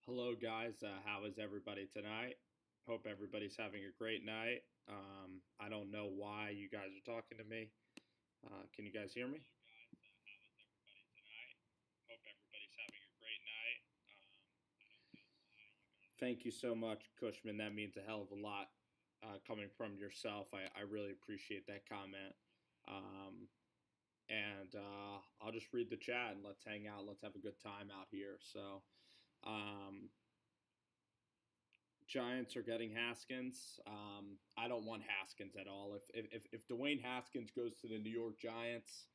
Hello, guys. How is everybody tonight? Hope everybody's having a great night. I don't know why you guys are talking to me. Can you guys hear me? Hope everybody's having a great night. Thank you so much, Cushman. That means a hell of a lot coming from yourself. I really appreciate that comment. Um, and I'll just read the chat and let's hang out. Let's have a good time out here. Um, Giants are getting Haskins. I don't want Haskins at all. If Dwayne Haskins goes to the New York Giants,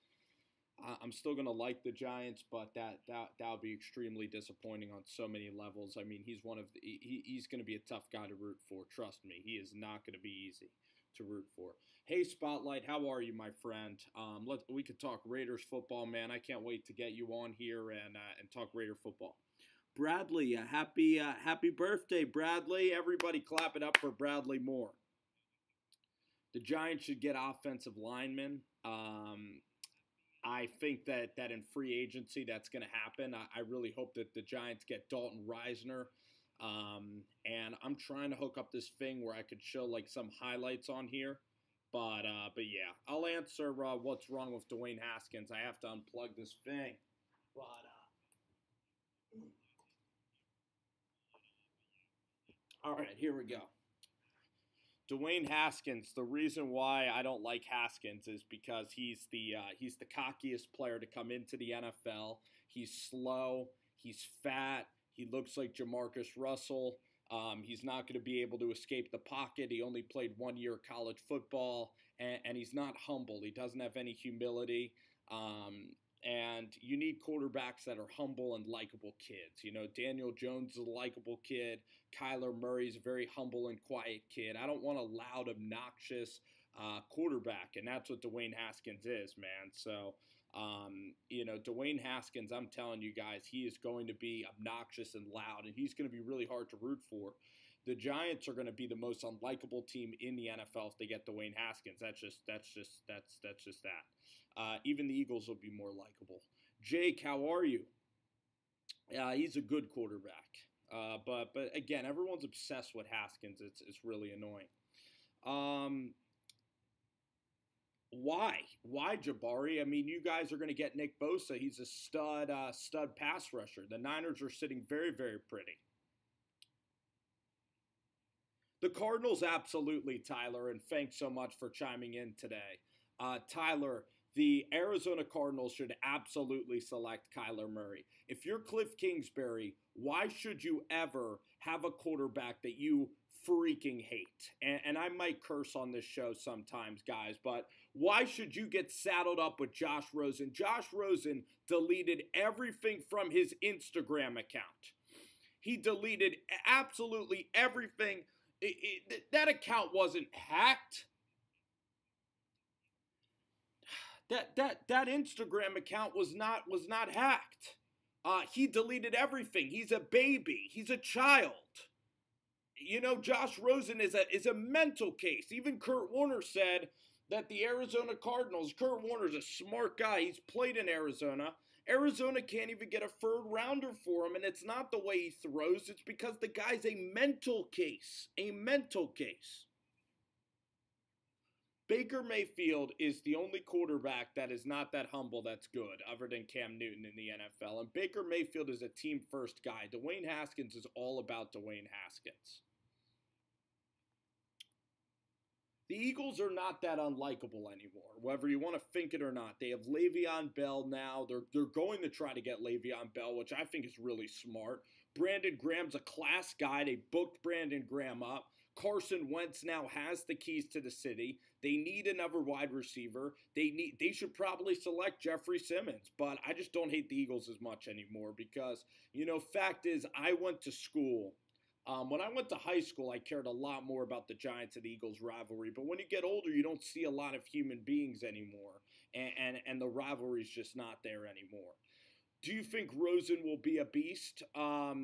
I'm still going to like the Giants, but that would be extremely disappointing on so many levels. I mean, he's one of he's going to be a tough guy to root for. Trust me, he is not going to be easy to root for. Hey, Spotlight, how are you, my friend? We could talk Raiders football, man. I can't wait to get you on here and talk Raider football. Bradley, happy birthday, Bradley. Everybody clap it up for Bradley Moore. The Giants should get offensive linemen. I think that in free agency that's going to happen. I really hope that the Giants get Dalton Reisner. And I'm trying to hook up this thing where I could show like some highlights on here. But yeah, I'll answer what's wrong with Dwayne Haskins. I have to unplug this thing. But all right, here we go. Dwayne Haskins. The reason why I don't like Haskins is because he's the cockiest player to come into the NFL. He's slow. He's fat. He looks like Jamarcus Russell. He's not going to be able to escape the pocket. He only played 1 year of college football, and he's not humble. He doesn't have any humility. And you need quarterbacks that are humble and likable kids. You know, Daniel Jones is a likable kid. Kyler Murray's a very humble and quiet kid. I don't want a loud, obnoxious quarterback, and that's what Dwayne Haskins is, man. So, Dwayne Haskins, I'm telling you guys, he is going to be obnoxious and loud, and he's going to be really hard to root for. The Giants are going to be the most unlikable team in the NFL if they get Dwayne Haskins. That's just that. Even the Eagles will be more likable. Jake, how are you? He's a good quarterback. But again, everyone's obsessed with Haskins. It's really annoying. Why? Why, Jabari? I mean, you guys are going to get Nick Bosa. He's a stud pass rusher. The Niners are sitting very, very pretty. The Cardinals, absolutely, Tyler, and thanks so much for chiming in today. Tyler, the Arizona Cardinals should absolutely select Kyler Murray. If you're Cliff Kingsbury, why should you ever have a quarterback that you freaking hate? And I might curse on this show sometimes, guys, but why should you get saddled up with Josh Rosen? Josh Rosen deleted everything from his Instagram account. He deleted absolutely everything. That account wasn't hacked. That Instagram account was not hacked. He deleted everything. He's a baby. He's a child. You know, Josh Rosen is a mental case. Even Kurt Warner said that the Arizona Cardinals, Kurt Warner's a smart guy. He's played in Arizona. Arizona can't even get a third rounder for him, and it's not the way he throws. It's because the guy's a mental case. A mental case. Baker Mayfield is the only quarterback that is not that humble that's good, other than Cam Newton in the NFL. And Baker Mayfield is a team-first guy. Dwayne Haskins is all about Dwayne Haskins. The Eagles are not that unlikable anymore, whether you want to think it or not. They have Le'Veon Bell now. They're going to try to get Le'Veon Bell, which I think is really smart. Brandon Graham's a class guy. They booked Brandon Graham up. Carson Wentz now has the keys to the city. They need another wide receiver. They should probably select Jeffrey Simmons, but I just don't hate the Eagles as much anymore because, fact is, I went to school. When I went to high school, I cared a lot more about the Giants and Eagles rivalry. But when you get older, you don't see a lot of human beings anymore. And the rivalry's just not there anymore. Do you think Rosen will be a beast?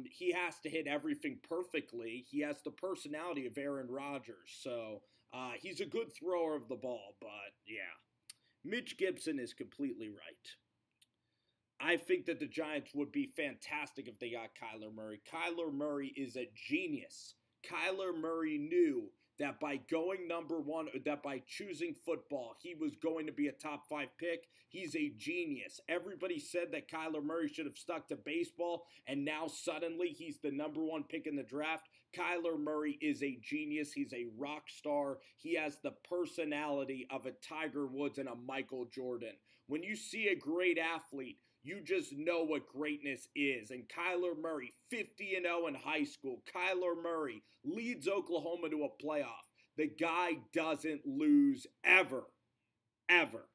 He has to hit everything perfectly. He has the personality of Aaron Rodgers. So he's a good thrower of the ball. But, yeah, Mitch Gibson is completely right. I think that the Giants would be fantastic if they got Kyler Murray. Kyler Murray is a genius. Kyler Murray knew that by going number one, that by choosing football, he was going to be a top 5 pick. He's a genius. Everybody said that Kyler Murray should have stuck to baseball, and now suddenly he's the number 1 pick in the draft. Kyler Murray is a genius. He's a rock star. He has the personality of a Tiger Woods and a Michael Jordan. When you see a great athlete, you just know what greatness is. And Kyler Murray, 50-0 in high school. Kyler Murray leads Oklahoma to a playoff. The guy doesn't lose ever. Ever.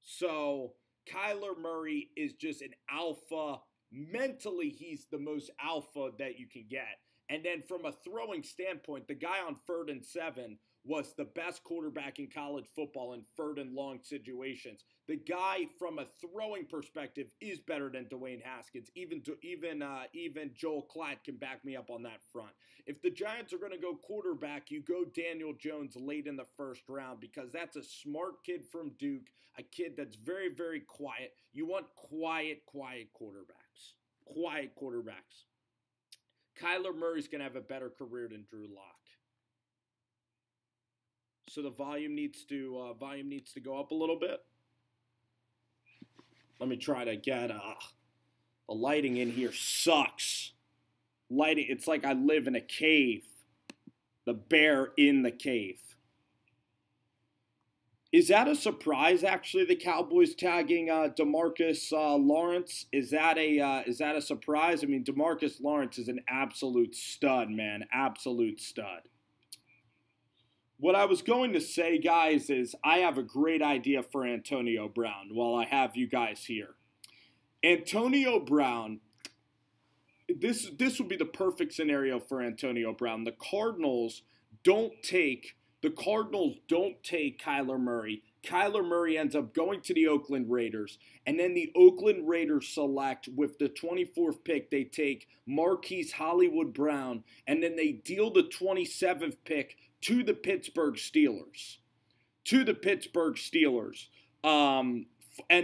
So Kyler Murray is just an alpha. Mentally, he's the most alpha that you can get. And then from a throwing standpoint, the guy on 3rd and 7 was the best quarterback in college football in 3rd and long situations. The guy, from a throwing perspective, is better than Dwayne Haskins. Even Joel Klatt can back me up on that front. If the Giants are going to go quarterback, you go Daniel Jones late in the 1st round, because that's a smart kid from Duke, a kid that's very, very quiet. You want quiet quarterbacks. Quiet quarterbacks. Kyler Murray's going to have a better career than Drew Lock. So the volume needs to go up a little bit. Let me try to get the lighting in here sucks. Lighting, it's like I live in a cave. The bear in the cave. Is that a surprise? Actually, the Cowboys tagging DeMarcus Lawrence. Is that a surprise? I mean, DeMarcus Lawrence is an absolute stud, man. Absolute stud. What I was going to say, guys, is I have a great idea for Antonio Brown while I have you guys here. Antonio Brown, this would be the perfect scenario for Antonio Brown. The Cardinals don't take Kyler Murray. Kyler Murray ends up going to the Oakland Raiders, and then the Oakland Raiders select, with the 24th pick, they take Marquise Hollywood Brown, and then they deal the 27th pick to the Pittsburgh Steelers. And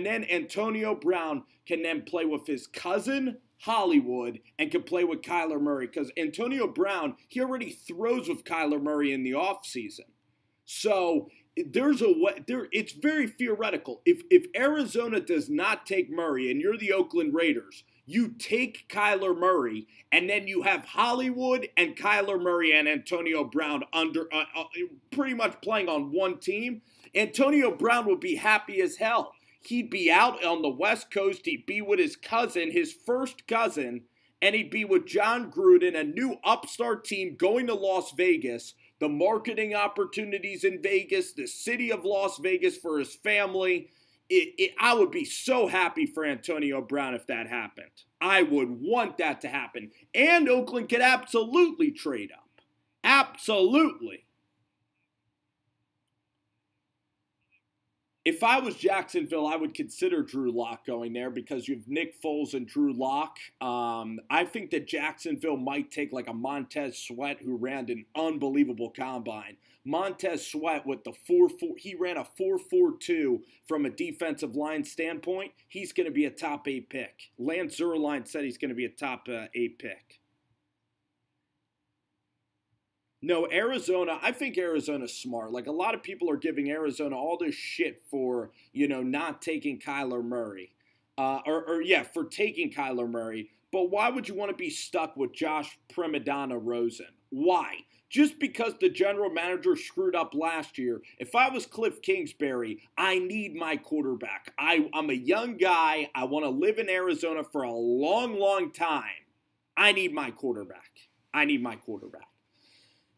then Antonio Brown can then play with his cousin, Hollywood, and can play with Kyler Murray, because Antonio Brown, he already throws with Kyler Murray in the offseason. So it's very theoretical. If Arizona does not take Murray and you're the Oakland Raiders, you take Kyler Murray, and then you have Hollywood and Kyler Murray and Antonio Brown under pretty much playing on one team. Antonio Brown would be happy as hell. He'd be out on the West Coast. He'd be with his cousin, his first cousin, and he'd be with John Gruden, a new upstart team going to Las Vegas. The marketing opportunities in Vegas, the city of Las Vegas for his family. I would be so happy for Antonio Brown if that happened. I would want that to happen. And Oakland could absolutely trade up. Absolutely. If I was Jacksonville, I would consider Drew Lock going there, because you have Nick Foles and Drew Lock. I think that Jacksonville might take like a Montez Sweat, who ran an unbelievable combine. Montez Sweat with the 4.4, he ran a 4.42 from a defensive line standpoint. He's going to be a top 8 pick. Lance Zierlein said he's going to be a top 8 pick. No, Arizona, I think Arizona's smart. Like, a lot of people are giving Arizona all this shit for, not taking Kyler Murray. For taking Kyler Murray. But why would you want to be stuck with Josh Primadonna Rosen? Why? Just because the general manager screwed up last year. If I was Cliff Kingsbury, I need my quarterback. I'm a young guy. I want to live in Arizona for a long, long time. I need my quarterback.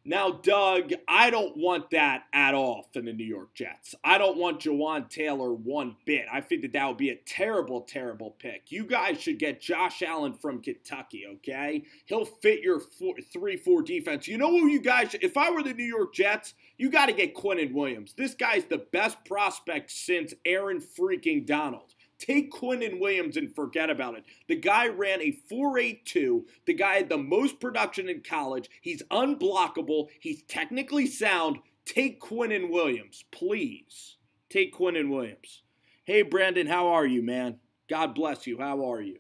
Now, Doug, I don't want that at all for the New York Jets. I don't want Jawan Taylor one bit. I think that would be a terrible, terrible pick. You guys should get Josh Allen from Kentucky, okay? He'll fit your 3-4 defense. You know who you guys, if I were the New York Jets, you got to get Quinnen Williams. This guy's the best prospect since Aaron freaking Donald. Take Quinnen Williams and forget about it. The guy ran a 4.82. The guy had the most production in college. He's unblockable. He's technically sound. Take Quinnen Williams, please. Take Quinnen Williams. Hey, Brandon, how are you, man? God bless you. How are you?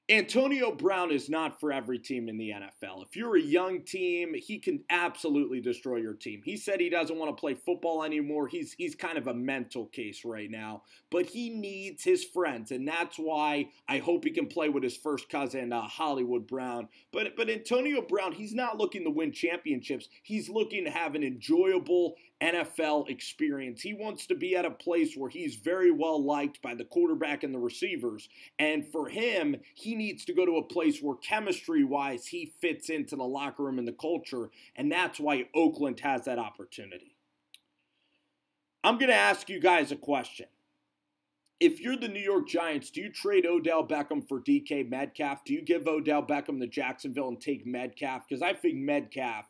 Antonio Brown is not for every team in the NFL. If you're a young team, he can absolutely destroy your team. He said he doesn't want to play football anymore. He's kind of a mental case right now. But he needs his friends, and that's why I hope he can play with his first cousin, Hollywood Brown. But Antonio Brown, he's not looking to win championships. He's looking to have an enjoyable NFL experience. He wants to be at a place where he's very well liked by the quarterback and the receivers. And for him, he needs to go to a place where chemistry-wise he fits into the locker room and the culture, and that's why Oakland has that opportunity. I'm going to ask you guys a question. If you're the New York Giants, do you trade Odell Beckham for DK Metcalf? Do you give Odell Beckham to Jacksonville and take Metcalf? Because I think Metcalf,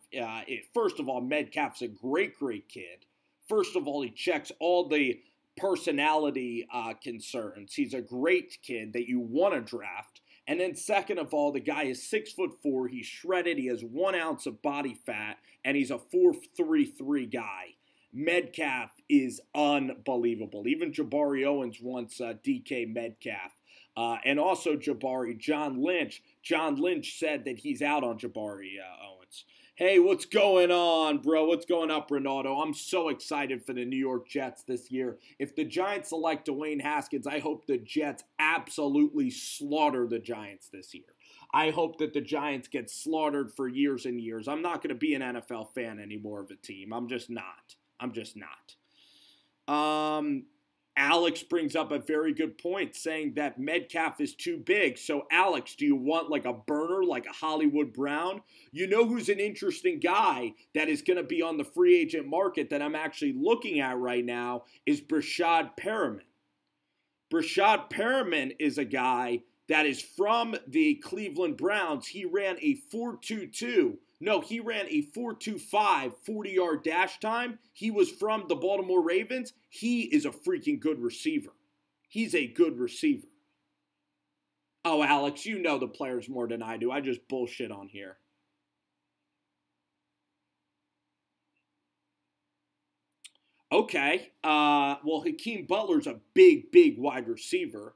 first of all, Metcalf's a great, great kid. First of all, he checks all the personality concerns. He's a great kid that you want to draft. And then second of all, the guy is 6'4", he's shredded, he has 1 ounce of body fat, and he's a 4.33 guy. Metcalf is unbelievable. Even Jabari Owens wants DK Metcalf. And also John Lynch. John Lynch said that he's out on Jabari Owens. Hey, what's going on, bro? What's going up, Ronaldo? I'm so excited for the New York Jets this year. If the Giants select Dwayne Haskins, I hope the Jets absolutely slaughter the Giants this year. I hope that the Giants get slaughtered for years and years. I'm not going to be an NFL fan anymore of a team. I'm just not. Alex brings up a very good point, saying that Metcalf is too big. So, Alex, do you want like a burner, like a Hollywood Brown? You know who's an interesting guy that is going to be on the free agent market that I'm actually looking at right now is Brashad Perriman. Brashad Perriman is a guy that is from the Cleveland Browns. He ran a 4.22. No, he ran a 4.25 40-yard dash time. He was from the Baltimore Ravens. He is a freaking good receiver. He's a good receiver. Oh, Alex, you know the players more than I do. I just bullshit on here. Okay. Well, Hakeem Butler's a big, big wide receiver.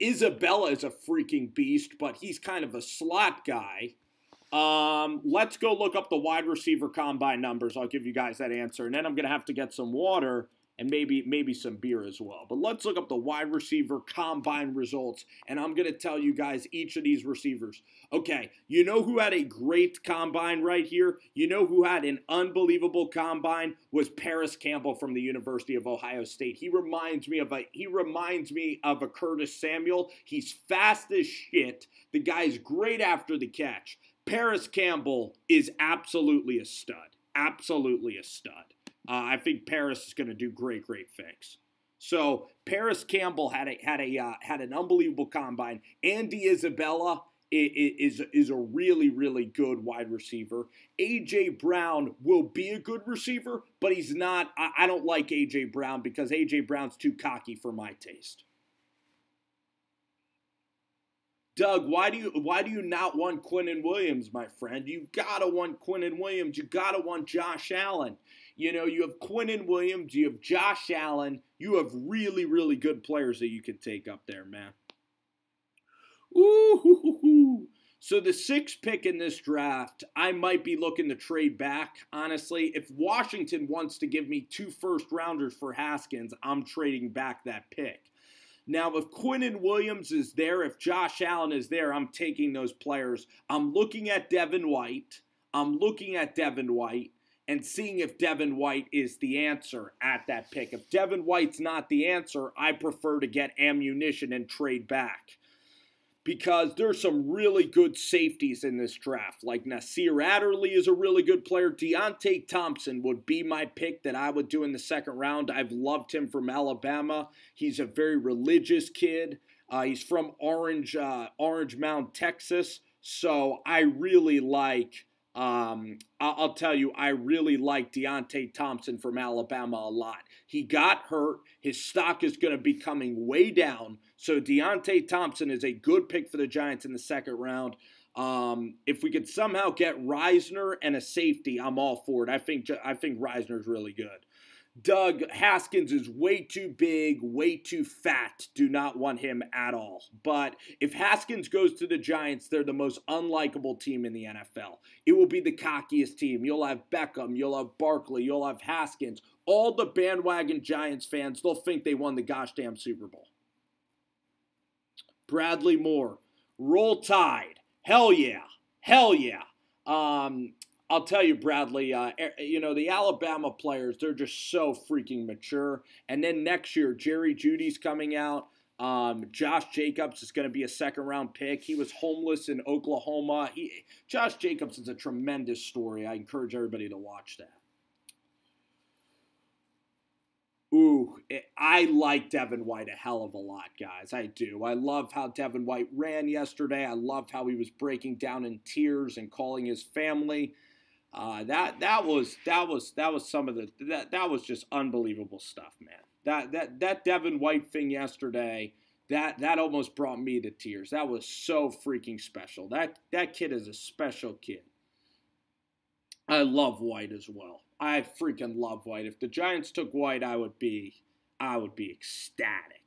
Isabella is a freaking beast, but he's kind of a slot guy. Let's go look up the wide receiver combine numbers. I'll give you guys that answer. And then I'm going to have to get some water and maybe some beer as well. But let's look up the wide receiver combine results. And I'm going to tell you guys each of these receivers. Okay, you know who had a great combine right here? You know who had an unbelievable combine? Was Paris Campbell from the University of Ohio State. He reminds me of a Curtis Samuel. He's fast as shit. The guy's great after the catch. Paris Campbell is absolutely a stud. Absolutely a stud. I think Paris is going to do great, great things. So Paris Campbell had an unbelievable combine. Andy Isabella is a really, really good wide receiver. A.J. Brown will be a good receiver, but he's not. I don't like A.J. Brown because A.J. Brown's too cocky for my taste. Doug, why do you not want Quinnen Williams, my friend? You gotta want Quinnen Williams. You gotta want Josh Allen. You know, you have Quinnen Williams, you have Josh Allen. You have really, really good players that you can take up there, man. Ooh. So the 6th pick in this draft, I might be looking to trade back, honestly. If Washington wants to give me 2 first-rounders for Haskins, I'm trading back that pick. Now, if Quinnen Williams is there, if Josh Allen is there, I'm taking those players. I'm looking at Devin White. And seeing if Devin White is the answer at that pick. If Devin White's not the answer, I prefer to get ammunition and trade back. Because there's some really good safeties in this draft. Like Nasir Adderley is a really good player. Deontay Thompson would be my pick that I would do in the 2nd round. I've loved him from Alabama. He's a very religious kid. He's from Orange Mound, Texas. So I really like, I'll tell you, I really like Deontay Thompson from Alabama a lot. He got hurt. His stock is going to be coming way down. So Deontay Thompson is a good pick for the Giants in the 2nd round. If we could somehow get Reisner and a safety, I'm all for it. I think Reisner's really good. Doug, Haskins is way too big, way too fat. Do not want him at all. But if Haskins goes to the Giants, they're the most unlikable team in the NFL. It will be the cockiest team. You'll have Beckham, you'll have Barkley, you'll have Haskins. All the bandwagon Giants fans, they'll think they won the gosh damn Super Bowl. Bradley Moore, roll Tide. Hell yeah. Hell yeah. I'll tell you, Bradley, the Alabama players, they're just so freaking mature. And then next year, Jerry Jeudy's coming out. Josh Jacobs is going to be a second-round pick. He was homeless in Oklahoma. Josh Jacobs is a tremendous story. I encourage everybody to watch that. Ooh, I like Devin White a hell of a lot, guys. I do. I love how Devin White ran yesterday. I loved how he was breaking down in tears and calling his family. That was just unbelievable stuff, man. That Devin White thing yesterday, that almost brought me to tears. That was so freaking special. That kid is a special kid. I love White as well. I freaking love White. If the Giants took White, I would be ecstatic.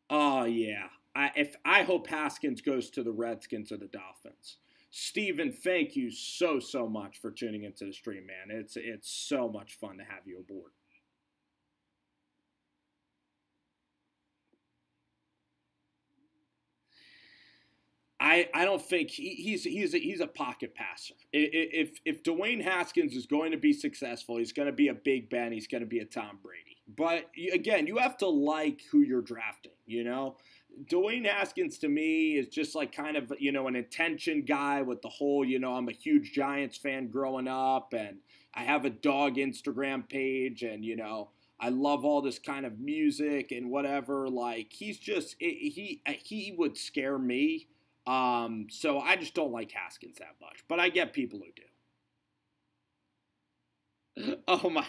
Oh yeah. I hope Haskins goes to the Redskins or the Dolphins. Steven, thank you so much for tuning into the stream, man. It's so much fun to have you aboard. I don't think he's a pocket passer. If Dwayne Haskins is going to be successful, he's going to be a Big Ben. He's going to be a Tom Brady. But again, you have to like who you're drafting. Dwayne Haskins to me is just like kind of an attention guy with the whole I'm a huge Giants fan growing up, and I have a dog Instagram page, and I love all this kind of music and whatever. Like he's just he would scare me. So I just don't like Haskins that much, but I get people who do. Oh my!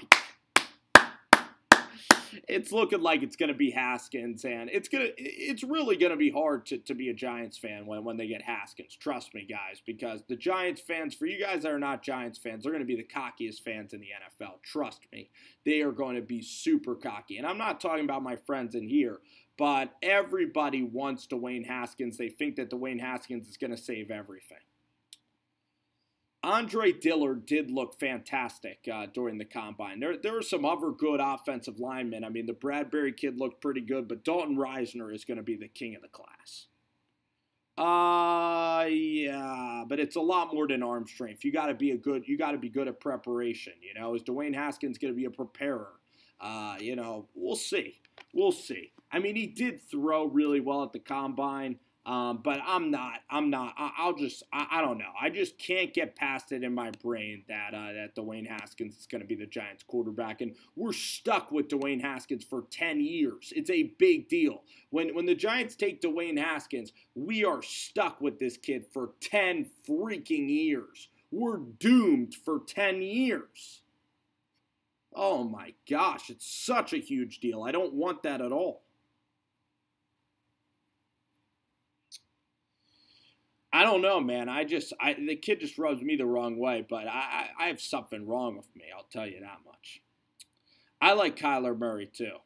It's looking like it's gonna be Haskins, and it's really gonna be hard to be a Giants fan when they get Haskins. Trust me, guys, because the Giants fans, for you guys that are not Giants fans, they're gonna be the cockiest fans in the NFL. Trust me, they are going to be super cocky, and I'm not talking about my friends in here. But everybody wants Dwayne Haskins. They think that Dwayne Haskins is going to save everything. Andre Dillard did look fantastic during the combine. There were some other good offensive linemen. I mean, the Bradbury kid looked pretty good, but Dalton Reisner is going to be the king of the class. Yeah, but it's a lot more than arm strength. You got to be good at preparation. Is Dwayne Haskins going to be a preparer? We'll see. We'll see. I mean, he did throw really well at the combine, but I'm not. I don't know. I just can't get past it in my brain that Dwayne Haskins is going to be the Giants quarterback, and we're stuck with Dwayne Haskins for 10 years. It's a big deal. When the Giants take Dwayne Haskins, we are stuck with this kid for 10 freaking years. We're doomed for 10 years. Oh my gosh, it's such a huge deal. I don't want that at all. I don't know, man. The kid just rubs me the wrong way, but I have something wrong with me. I'll tell you that much. I like Kyler Murray too.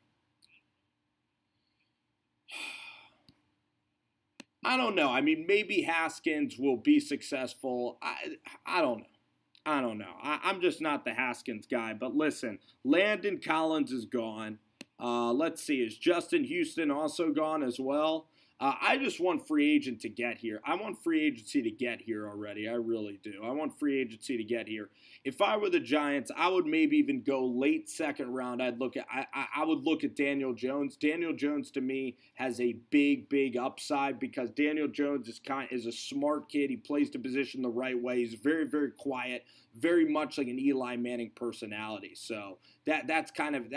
I don't know. I mean, maybe Haskins will be successful. I don't know. I'm just not the Haskins guy. But listen, Landon Collins is gone. Let's see. Is Justin Houston also gone as well? I just want free agent to get here. I want free agency to get here already. I really do. I want free agency to get here. If I were the Giants, I would maybe even go late second round. I would look at Daniel Jones. Daniel Jones to me has a big upside because Daniel Jones is a smart kid. He plays the position the right way. He's very quiet, very much like an Eli Manning personality. So that's kind of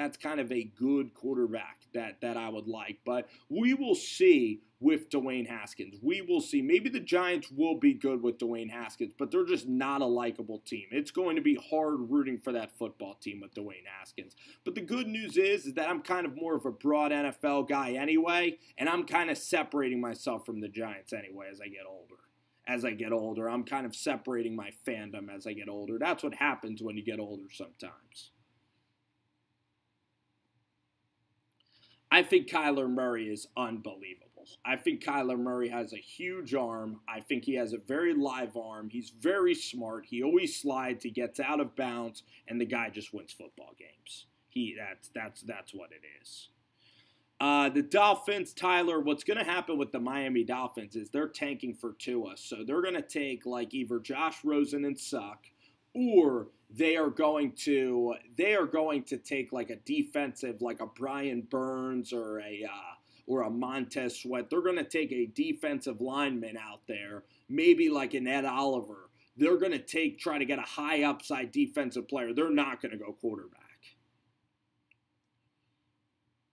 a good quarterback that I would like. But we will see with Dwayne Haskins. We will see. Maybe the Giants will be good with Dwayne Haskins, but they're just not a likable team. It's going to be hard rooting for that football team with Dwayne Haskins. But the good news is that I'm kind of more of a broad NFL guy anyway, and I'm kind of separating myself from the Giants anyway as I get older. as I get older. I'm kind of separating my fandom as I get older. That's what happens when you get older sometimes. I think Kyler Murray is unbelievable. I think Kyler Murray has a huge arm. I think he has a very live arm. He's very smart. He always slides. He gets out of bounds, and the guy just wins football games. That's what it is. The Dolphins, Tyler, what's going to happen with the Miami Dolphins is they're tanking for Tua. So they're going to take like either Josh Rosen and suck, or they are going to take like a defensive, like a Brian Burns or a Montez Sweat. They're going to take a defensive lineman out there, maybe like an Ed Oliver. They're going to try to get a high upside defensive player. They're not going to go quarterback.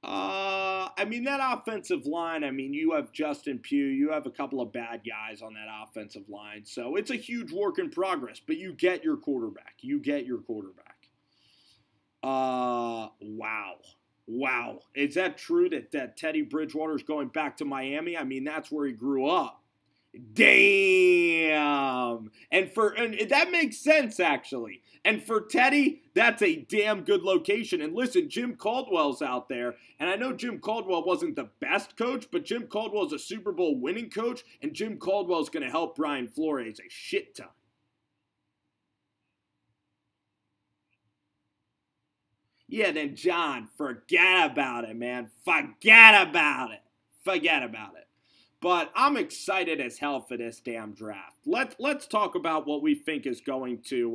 I mean, that offensive line, I mean, you have Justin Pugh, you have a couple of bad guys on that offensive line, so it's a huge work in progress, but you get your quarterback. Wow. Is that true that Teddy Bridgewater's going back to Miami? I mean, that's where he grew up. Damn. And that makes sense, actually. And for Teddy, that's a damn good location. And listen, Jim Caldwell's out there. And I know Jim Caldwell wasn't the best coach, but Jim Caldwell's a Super Bowl winning coach. And Jim Caldwell's going to help Brian Flores a shit ton. Yeah, then John, forget about it, man. Forget about it. But I'm excited as hell for this damn draft. Let's talk about what we think is going to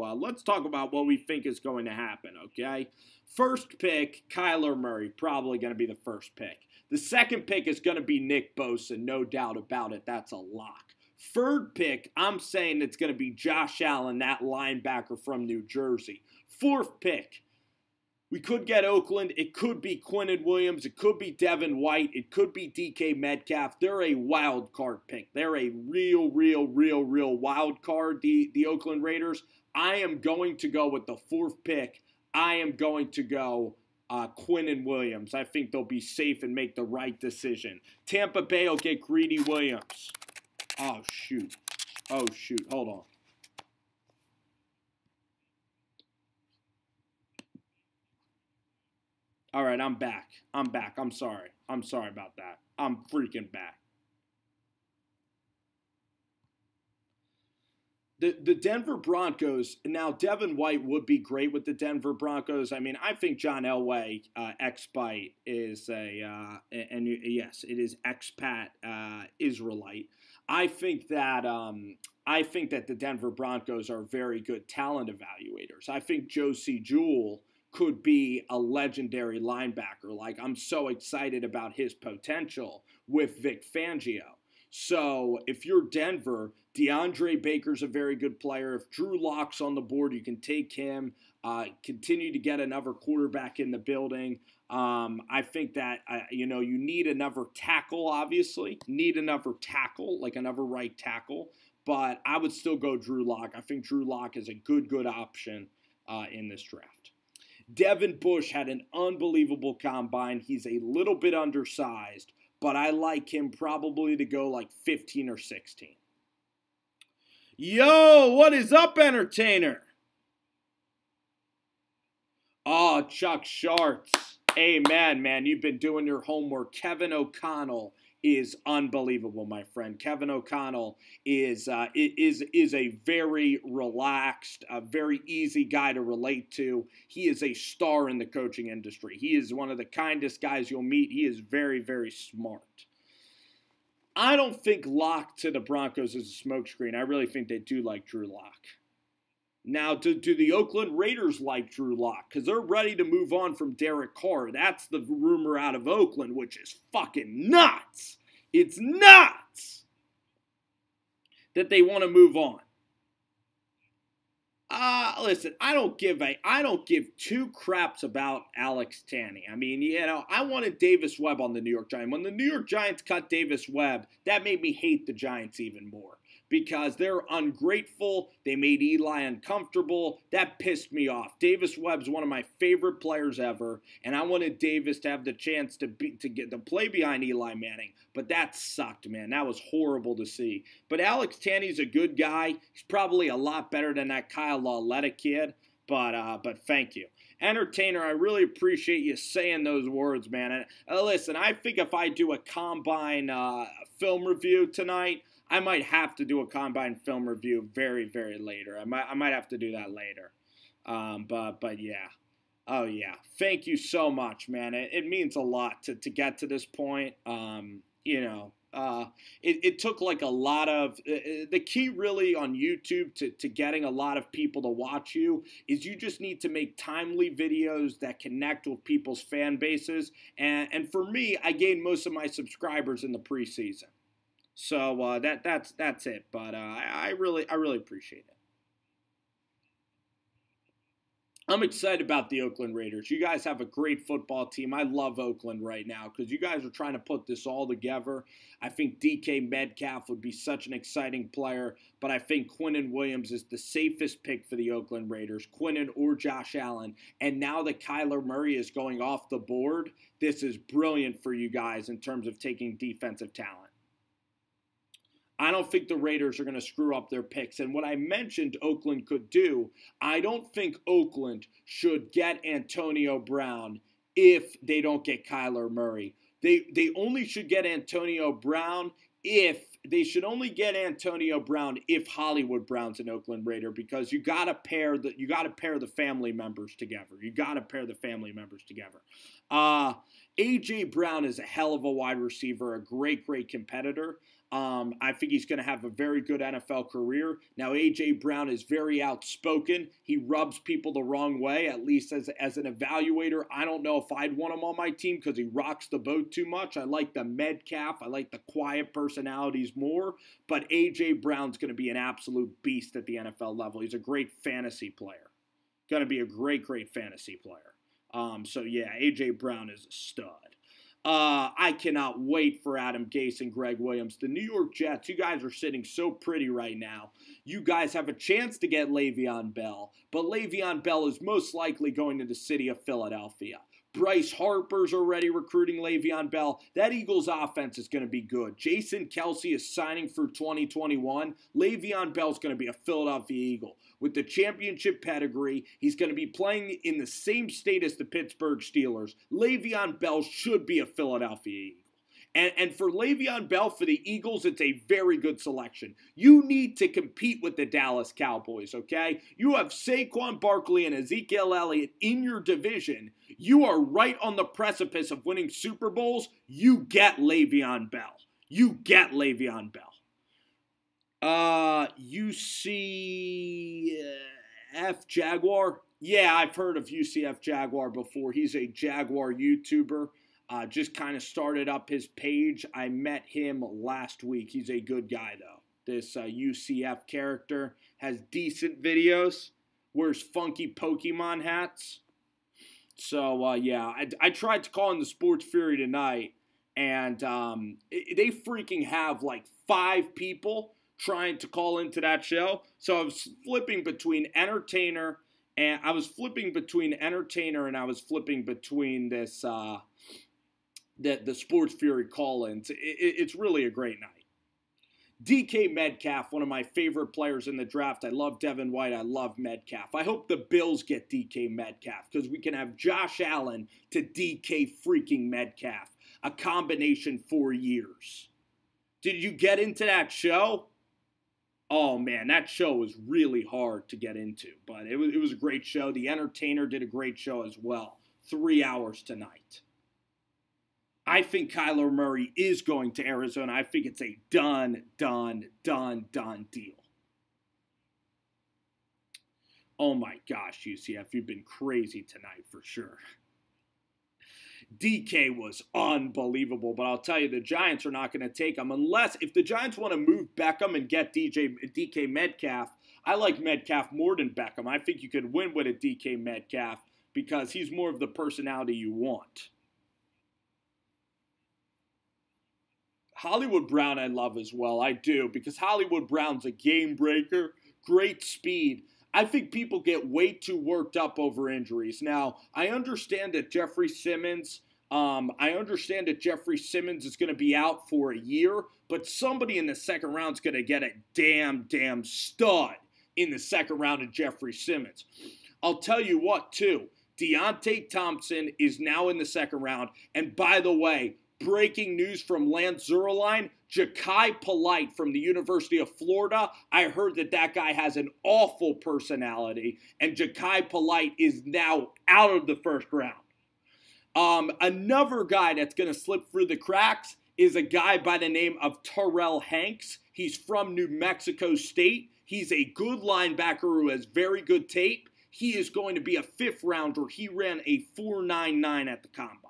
happen, okay? First pick, Kyler Murray, probably going to be the first pick. The second pick is going to be Nick Bosa, no doubt about it. That's a lock. Third pick, I'm saying it's going to be Josh Allen, that linebacker from New Jersey. Fourth pick, we could get Oakland. It could be Quinnen Williams. It could be Devin White. It could be DK Metcalf. They're a wild card pick. They're a real wild card, the Oakland Raiders. I am going to go with the fourth pick. I am going to go Quinnen Williams. I think they'll be safe and make the right decision. Tampa Bay will get Greedy Williams. Oh, shoot. Hold on. All right, I'm back. I'm sorry about that. I'm freaking back. The Denver Broncos, now Devin White would be great with the Denver Broncos. I mean, I think John Elway, ex-Bite, is yes, it is expat Israelite. I think that the Denver Broncos are very good talent evaluators. I think Josie Jewell could be a legendary linebacker. Like, I'm so excited about his potential with Vic Fangio. So if you're Denver, DeAndre Baker's a very good player. If Drew Lock's on the board, you can take him. Continue to get another quarterback in the building. I think that, you need another tackle, obviously. Need another tackle, like another right tackle. But I would still go Drew Lock. I think Drew Lock is a good option in this draft. Devin Bush had an unbelievable combine. He's a little bit undersized, but I like him probably to go like 15 or 16. Yo, what is up, entertainer? Oh, Chuck Sharts. Amen, man. You've been doing your homework. Kevin O'Connell is unbelievable, my friend. Kevin O'Connell is a very relaxed, very easy guy to relate to. He is a star in the coaching industry. He is one of the kindest guys you'll meet. He is very smart. I don't think Lock to the Broncos is a smokescreen. I really think they do like Drew Lock. Now, do the Oakland Raiders like Drew Lock? Because they're ready to move on from Derek Carr. That's the rumor out of Oakland, which is fucking nuts. It's nuts that they want to move on. Listen, I don't give two craps about Alex Tanney. I mean, I wanted Davis Webb on the New York Giants. When the New York Giants cut Davis Webb, that made me hate the Giants even more. because they're ungrateful. They made Eli uncomfortable. That pissed me off. Davis Webb's one of my favorite players ever, and I wanted Davis to have the chance to get to play behind Eli Manning, but that sucked, man. That was horrible to see. But Alex Tanney's a good guy. He's probably a lot better than that Kyle Lauletta kid, but thank you. Entertainer, I really appreciate you saying those words, man. And listen, I think if I do a combine film review tonight, I might have to do a combine film review very, very later. I might have to do that later. But yeah. Oh yeah. Thank you so much, man. It means a lot to get to this point. It took like a lot of the key really on YouTube to getting a lot of people to watch you is you just need to make timely videos that connect with people's fan bases. And for me, I gained most of my subscribers in the preseason. So that's it. But I really appreciate it. I'm excited about the Oakland Raiders. You guys have a great football team. I love Oakland right now because you guys are trying to put this all together. I think DK Metcalf would be such an exciting player, but I think Quinnen Williams is the safest pick for the Oakland Raiders, Quinnen or Josh Allen. And now that Kyler Murray is going off the board, this is brilliant for you guys in terms of taking defensive talent. I don't think the Raiders are going to screw up their picks. And what I mentioned Oakland could do, I don't think Oakland should get Antonio Brown if they don't get Kyler Murray. They only should get Antonio Brown if Hollywood Brown's an Oakland Raider, because you got to pair the family members together. AJ Brown is a hell of a wide receiver, a great competitor. I think he's going to have a very good NFL career. Now, A.J. Brown is very outspoken. He rubs people the wrong way, at least as an evaluator. I don't know if I'd want him on my team because he rocks the boat too much. I like the Metcalf. I like the quiet personalities more. But A.J. Brown's going to be an absolute beast at the NFL level. He's a great fantasy player. Going to be a great fantasy player. So, yeah, A.J. Brown is a stud. I cannot wait for Adam Gase and Greg Williams. The New York Jets, you guys are sitting so pretty right now. You guys have a chance to get Le'Veon Bell, but Le'Veon Bell is most likely going to the city of Philadelphia. Bryce Harper's already recruiting Le'Veon Bell. That Eagles offense is going to be good. Jason Kelce is signing for 2021. Le'Veon Bell's going to be a Philadelphia Eagle. With the championship pedigree, he's going to be playing in the same state as the Pittsburgh Steelers. Le'Veon Bell should be a Philadelphia Eagle. And for Le'Veon Bell, for the Eagles, it's a very good selection. You need to compete with the Dallas Cowboys, okay? You have Saquon Barkley and Ezekiel Elliott in your division. You are right on the precipice of winning Super Bowls. You get Le'Veon Bell. UCF Jaguar? Yeah, I've heard of UCF Jaguar before. He's a Jaguar YouTuber. Just kind of started up his page. I met him last week. He's a good guy, though. This UCF character has decent videos, wears funky Pokemon hats. So, yeah, I tried to call in the Sports Fury tonight, and they freaking have like 5 people trying to call into that show. So I was flipping between Entertainer, and I was flipping between this the Sports Fury call-ins. It's really a great night. DK Metcalf, one of my favorite players in the draft. I love Devin White. I love Metcalf. I hope the Bills get DK Metcalf because we can have Josh Allen to DK freaking Metcalf. A combination for years. Did you get into that show? Oh, man, that show was really hard to get into. But it was a great show. The Entertainer did a great show as well. 3 hours tonight. I think Kyler Murray is going to Arizona. I think it's a done deal. Oh my gosh, UCF, you've been crazy tonight for sure. DK was unbelievable, but I'll tell you, the Giants are not going to take him unless, if the Giants want to move Beckham and get DK Metcalf, I like Metcalf more than Beckham. I think you could win with a DK Metcalf because he's more of the personality you want. Hollywood Brown I love as well. I do, because Hollywood Brown's a game breaker, great speed. I think people get way too worked up over injuries. Now, I understand that Jeffrey Simmons is going to be out for a year, but somebody in the second round is going to get a damn stud in the second round of Jeffrey Simmons. I'll tell you what, too. Deontay Thompson is now in the second round. And by the way, breaking news from Lance Zierlein, Ja'Kai Polite from the University of Florida. I heard that guy has an awful personality, and Ja'Kai Polite is now out of the first round. Another guy that's going to slip through the cracks is a guy by the name of Terrell Hanks. He's from New Mexico State. He's a good linebacker who has very good tape. He is going to be a fifth rounder. He ran a 4.99 at the combine.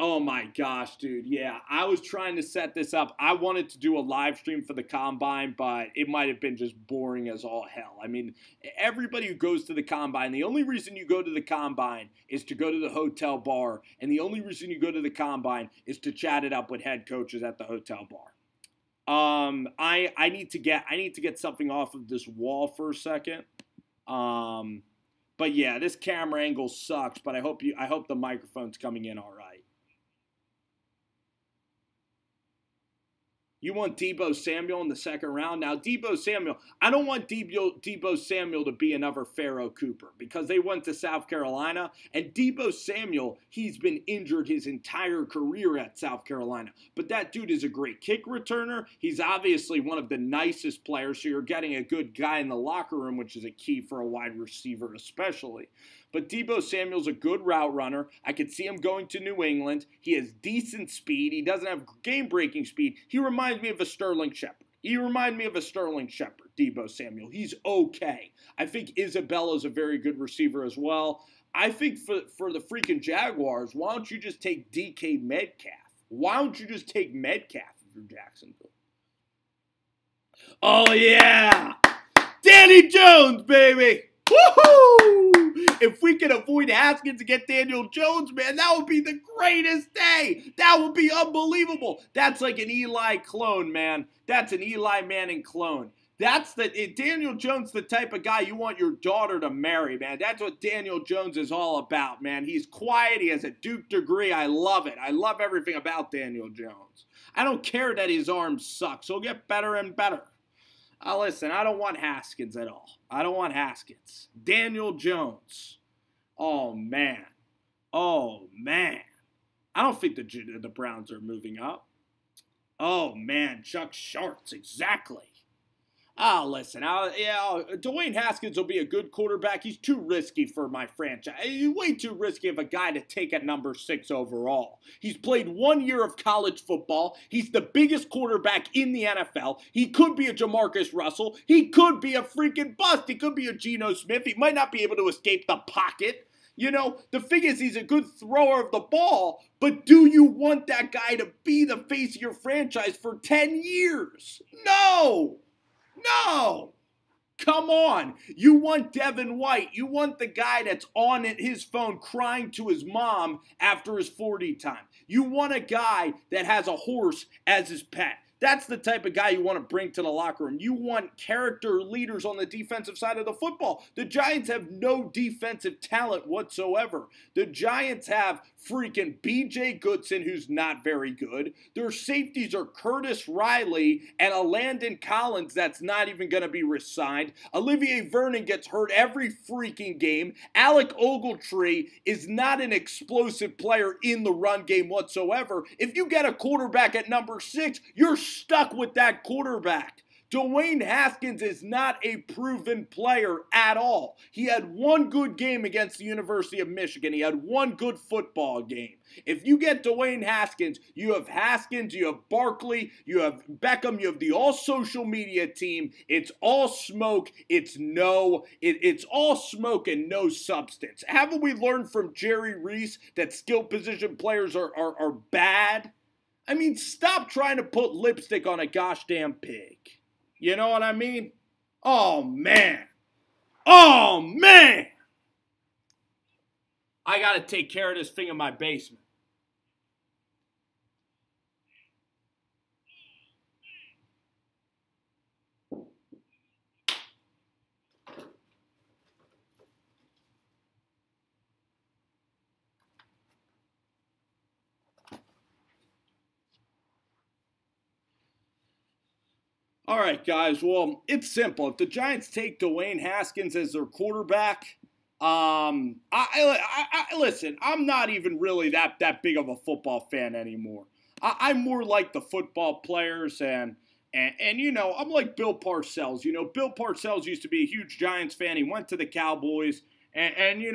Oh my gosh, dude. Yeah, I was trying to set this up. I wanted to do a live stream for the combine, but it might have been just boring as all hell. I mean, everybody who goes to the combine, the only reason you go to the combine is to go to the hotel bar, and the only reason you go to the combine is to chat it up with head coaches at the hotel bar. I need to get something off of this wall for a second. But yeah, this camera angle sucks, but I hope the microphone's coming in all right. You want Deebo Samuel in the second round? Now, Deebo Samuel, I don't want Deebo Samuel to be another Pharaoh Cooper, because they went to South Carolina, and Deebo Samuel, he's been injured his entire career at South Carolina. But that dude is a great kick returner. He's obviously one of the nicest players, so you're getting a good guy in the locker room, which is a key for a wide receiver especially. But Deebo Samuel's a good route runner. I could see him going to New England. He has decent speed. He doesn't have game-breaking speed. He reminds me of a Sterling Shepard. Deebo Samuel. He's okay. I think Isabella's a very good receiver as well. I think for the freaking Jaguars, why don't you just take DK Metcalf? Why don't you just take Metcalf if you're Jacksonville? Oh, yeah! Danny Jones, baby! Woohoo! If we can avoid Haskins and get Daniel Jones, man, that would be the greatest day. That would be unbelievable. That's like an Eli clone, man. That's an Eli Manning clone. Daniel Jones, the type of guy you want your daughter to marry, man. That's what Daniel Jones is all about, man. He's quiet. He has a Duke degree. I love it. I love everything about Daniel Jones. I don't care that his arm sucks. He'll get better and better. Listen, I don't want Haskins at all. I don't want Haskins. Daniel Jones. Oh, man. Oh, man. I don't think the Browns are moving up. Oh, man. Chuck Sharts. Exactly. Listen. Dwayne Haskins will be a good quarterback. He's too risky for my franchise. He's way too risky of a guy to take at number 6 overall. He's played 1 year of college football. He's the biggest quarterback in the NFL. He could be a Jamarcus Russell. He could be a freaking bust. He could be a Geno Smith. He might not be able to escape the pocket. You know, the thing is, he's a good thrower of the ball, but do you want that guy to be the face of your franchise for 10 years? No! No! Come on. You want Devin White. You want the guy that's on his phone crying to his mom after his 40 time. You want a guy that has a horse as his pet. That's the type of guy you want to bring to the locker room. You want character leaders on the defensive side of the football. The Giants have no defensive talent whatsoever. The Giants have freaking B.J. Goodson, who's not very good. Their safeties are Curtis Riley and a Landon Collins that's not even going to be re-signed. Olivier Vernon gets hurt every freaking game. Alec Ogletree is not an explosive player in the run game whatsoever. If you get a quarterback at number 6, you're stuck with that quarterback. Dwayne Haskins is not a proven player at all. He had one good game against the University of Michigan. He had one good football game. If you get Dwayne Haskins, you have Barkley, you have Beckham, you have the all social media team. It's all smoke. It's all smoke and no substance. Haven't we learned from Jerry Reese that skill position players are bad? I mean, stop trying to put lipstick on a gosh damn pig. You know what I mean? Oh, man. Oh, man. I got to take care of this thing in my basement. All right, guys. Well, it's simple. If the Giants take Dwayne Haskins as their quarterback, listen. I'm not even really that big of a football fan anymore. I'm more like the football players and I'm like Bill Parcells. Bill Parcells used to be a huge Giants fan. He went to the Cowboys. And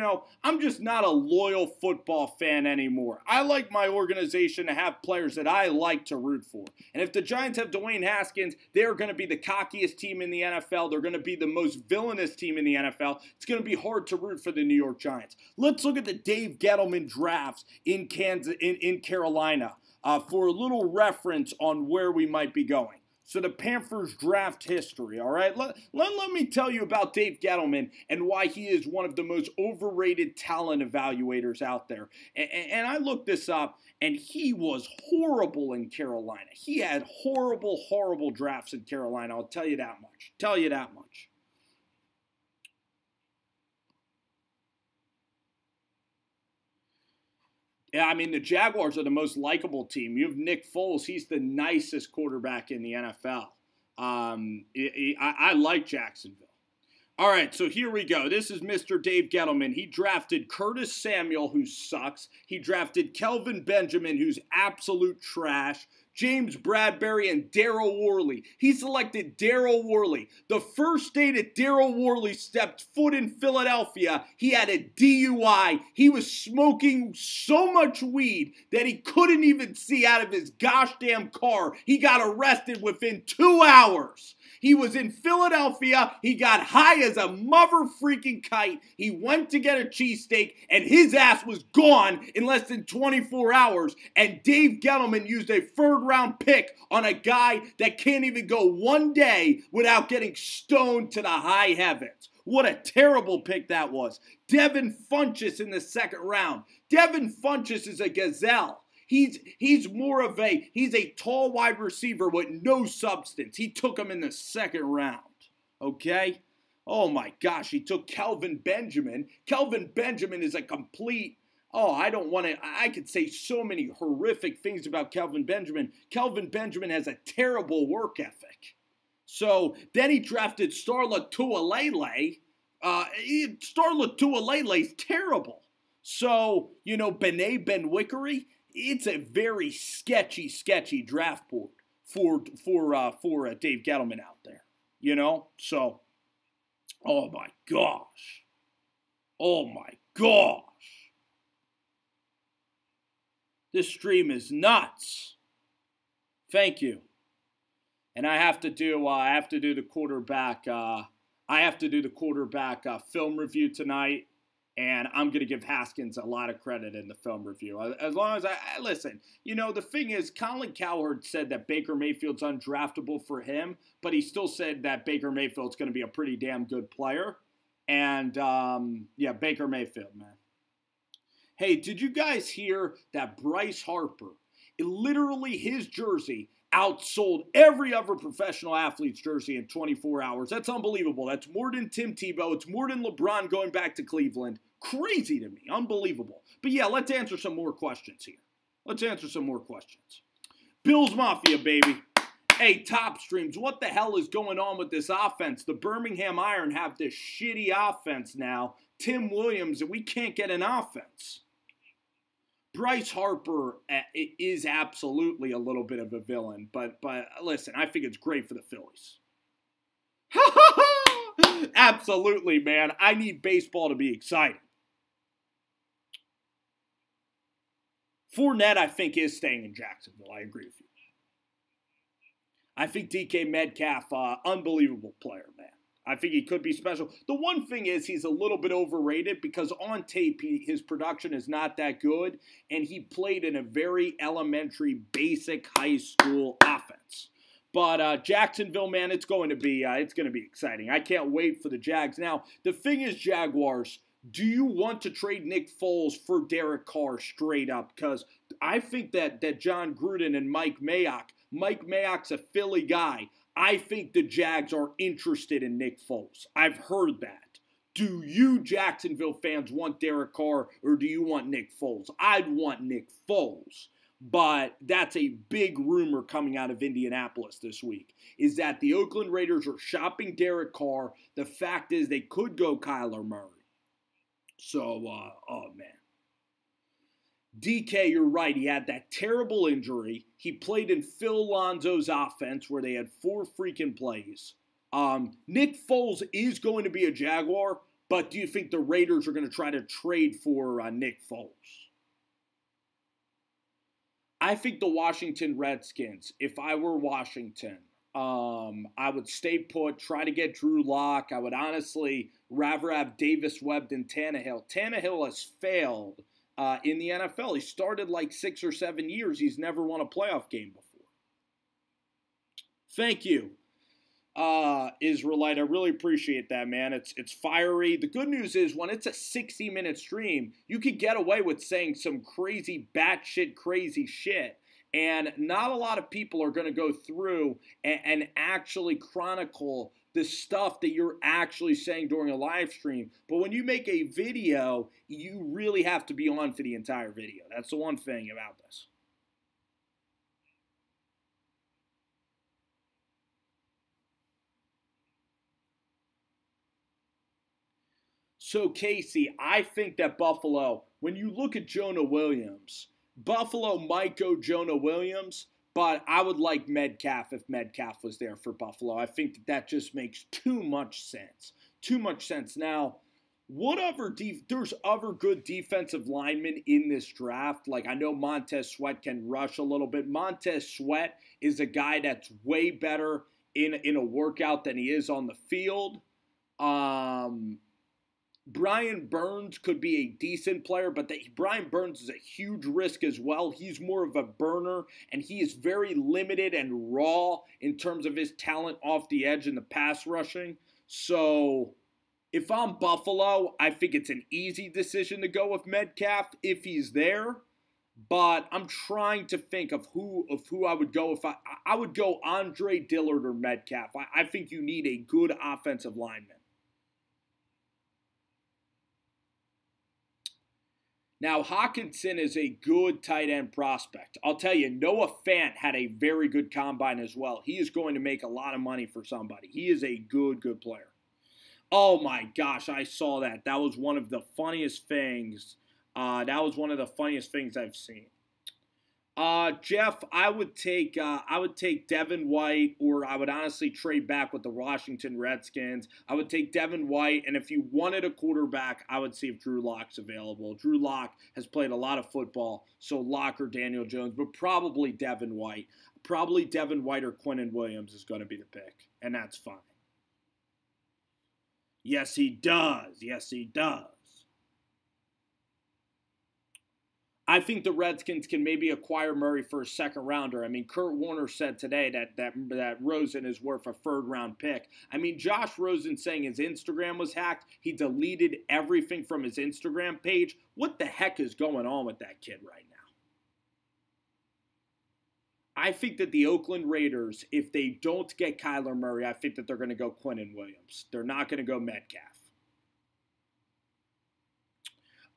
I'm just not a loyal football fan anymore. I like my organization to have players that I like to root for. And if the Giants have Dwayne Haskins, they're going to be the cockiest team in the NFL. They're going to be the most villainous team in the NFL. It's going to be hard to root for the New York Giants. Let's look at the Dave Gettleman drafts in Carolina for a little reference on where we might be going. So the Panthers draft history, all right? Let me tell you about Dave Gettleman and why he is one of the most overrated talent evaluators out there. And I looked this up, and he was horrible in Carolina. He had horrible, horrible drafts in Carolina. I'll tell you that much. Yeah, I mean, the Jaguars are the most likable team. You have Nick Foles. He's the nicest quarterback in the NFL. I like Jacksonville. All right, so here we go. This is Mr. Dave Gettleman. He drafted Curtis Samuel, who sucks. He drafted Kelvin Benjamin, who's absolute trash. James Bradbury and Daryl Worley. He selected Daryl Worley. The first day that Daryl Worley stepped foot in Philadelphia, he had a DUI. He was smoking so much weed that he couldn't even see out of his gosh damn car. He got arrested within 2 hours. He was in Philadelphia. He got high as a mother freaking kite. He went to get a cheesesteak, and his ass was gone in less than 24 hours. And Dave Gettleman used a third-round pick on a guy that can't even go one day without getting stoned to the high heavens. What a terrible pick that was. Devin Funchess in the second round. Devin Funchess is a gazelle. He's a tall wide receiver with no substance. He took him in the second round. Okay? Oh my gosh, he took Kelvin Benjamin. Kelvin Benjamin is a complete, I could say so many horrific things about Kelvin Benjamin. Kelvin Benjamin has a terrible work ethic. So then he drafted Starla Tualele. Starla Tualele is terrible. So, Bené Benwickery, it's a very sketchy draft board for Dave Gettleman out there, So, oh my gosh, this stream is nuts. Thank you. And I have to do the quarterback. Film review tonight. And I'm going to give Haskins a lot of credit in the film review. As long as I listen, the thing is, Colin Cowherd said that Baker Mayfield's undraftable for him, but he still said that Baker Mayfield's going to be a pretty damn good player. And, Baker Mayfield, man. Hey, did you guys hear that Bryce Harper, literally his jersey, outsold every other professional athlete's jersey in 24 hours? That's unbelievable. That's more than Tim Tebow. It's more than LeBron going back to Cleveland. Crazy to me. Unbelievable. But yeah, let's answer some more questions here. Bills Mafia, baby. Hey, Top Streams, what the hell is going on with this offense? The Birmingham Iron have this shitty offense now. Tim Williams, and we can't get an offense. Bryce Harper is absolutely a little bit of a villain, but listen, I think it's great for the Phillies. Absolutely, man. I need baseball to be exciting. Fournette, I think, is staying in Jacksonville. I agree with you. I think DK Metcalf, unbelievable player, man. I think he could be special. The one thing is he's a little bit overrated because on tape his production is not that good, and he played in a very elementary, basic high school offense. But Jacksonville, man, it's going to be exciting. I can't wait for the Jags. Now, the thing is, Jaguars, do you want to trade Nick Foles for Derek Carr straight up? Because I think that John Gruden and Mike Mayock's a Philly guy. I think the Jags are interested in Nick Foles. I've heard that. Do you Jacksonville fans want Derek Carr or do you want Nick Foles? I'd want Nick Foles. But that's a big rumor coming out of Indianapolis this week, is that the Oakland Raiders are shopping Derek Carr. The fact is they could go Kyler Murray. So, oh man. DK, you're right. He had that terrible injury. He played in Phil Lonzo's offense where they had 4 freaking plays. Nick Foles is going to be a Jaguar, but do you think the Raiders are going to try to trade for Nick Foles? I think the Washington Redskins, if I were Washington, I would stay put, try to get Drew Lock. I would honestly rather have Davis Webb than Tannehill. Tannehill has failed in the NFL. He started like 6 or 7 years. He's never won a playoff game before. Thank you, Israelite. I really appreciate that, man. It's fiery. The good news is when it's a 60-minute stream, you can get away with saying some crazy, batshit crazy shit. And not a lot of people are going to go through and actually chronicle the stuff that you're actually saying during a live stream. But when you make a video, you really have to be on for the entire video. That's the one thing about this. So, Casey, I think that Buffalo, when you look at Jonah Williams, Buffalo might go Jonah Williams, but I would like Metcalf if Metcalf was there for Buffalo. I think that just makes too much sense. Too much sense. Now, there's other good defensive linemen in this draft. Like, I know Montez Sweat can rush a little bit. Montez Sweat is a guy that's way better in a workout than he is on the field. Brian Burns could be a decent player, but Brian Burns is a huge risk as well. He's more of a burner, and he is very limited and raw in terms of his talent off the edge in the pass rushing. So if I'm Buffalo, I think it's an easy decision to go with Metcalf if he's there. But I'm trying to think of who I would go if I would go Andre Dillard or Metcalf. I think you need a good offensive lineman. Now, Hawkinson is a good tight end prospect. I'll tell you, Noah Fant had a very good combine as well. He is going to make a lot of money for somebody. He is a good player. Oh my gosh, I saw that. That was one of the funniest things. I've seen. Jeff, I would take Devin White, or I would honestly trade back with the Washington Redskins. I would take Devin White, and if you wanted a quarterback, I would see if Drew Lock's available. Drew Lock has played a lot of football, so Lock or Daniel Jones, but probably Devin White. Probably Devin White or Quinnen Williams is going to be the pick, and that's fine. Yes, he does. Yes, he does. I think the Redskins can maybe acquire Murray for a second rounder. I mean, Kurt Warner said today that Rosen is worth a third-round pick. I mean, Josh Rosen saying his Instagram was hacked. He deleted everything from his Instagram page. What the heck is going on with that kid right now? I think that the Oakland Raiders, if they don't get Kyler Murray, I think that they're going to go Quinnen Williams. They're not going to go Metcalf.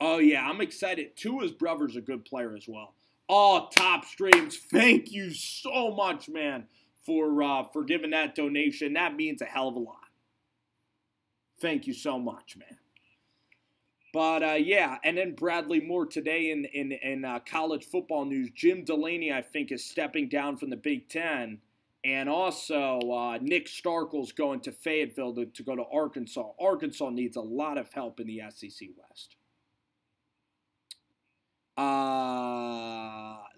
Oh, yeah, I'm excited. Tua's brother's a good player as well. Oh, Top Streams, thank you so much, man, for giving that donation. That means a hell of a lot. Thank you so much, man. But, yeah, and then Bradley Moore today in college football news. Jim Delaney, I think, is stepping down from the Big Ten. And also, Nick Starkel's going to Fayetteville to go to Arkansas. Arkansas needs a lot of help in the SEC West.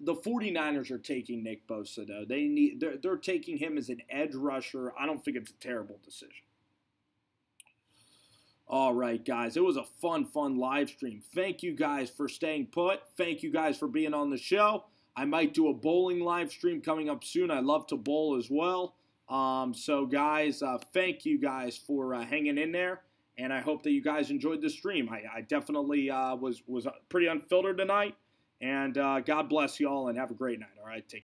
The 49ers are taking Nick Bosa, though. They're taking him as an edge rusher. I don't think it's a terrible decision. All right, guys. It was a fun live stream. Thank you guys for staying put. Thank you guys for being on the show. I might do a bowling live stream coming up soon. I love to bowl as well. So, guys, thank you guys for hanging in there. And I hope that you guys enjoyed the stream. I definitely was pretty unfiltered tonight. And God bless you all and have a great night. All right, take care.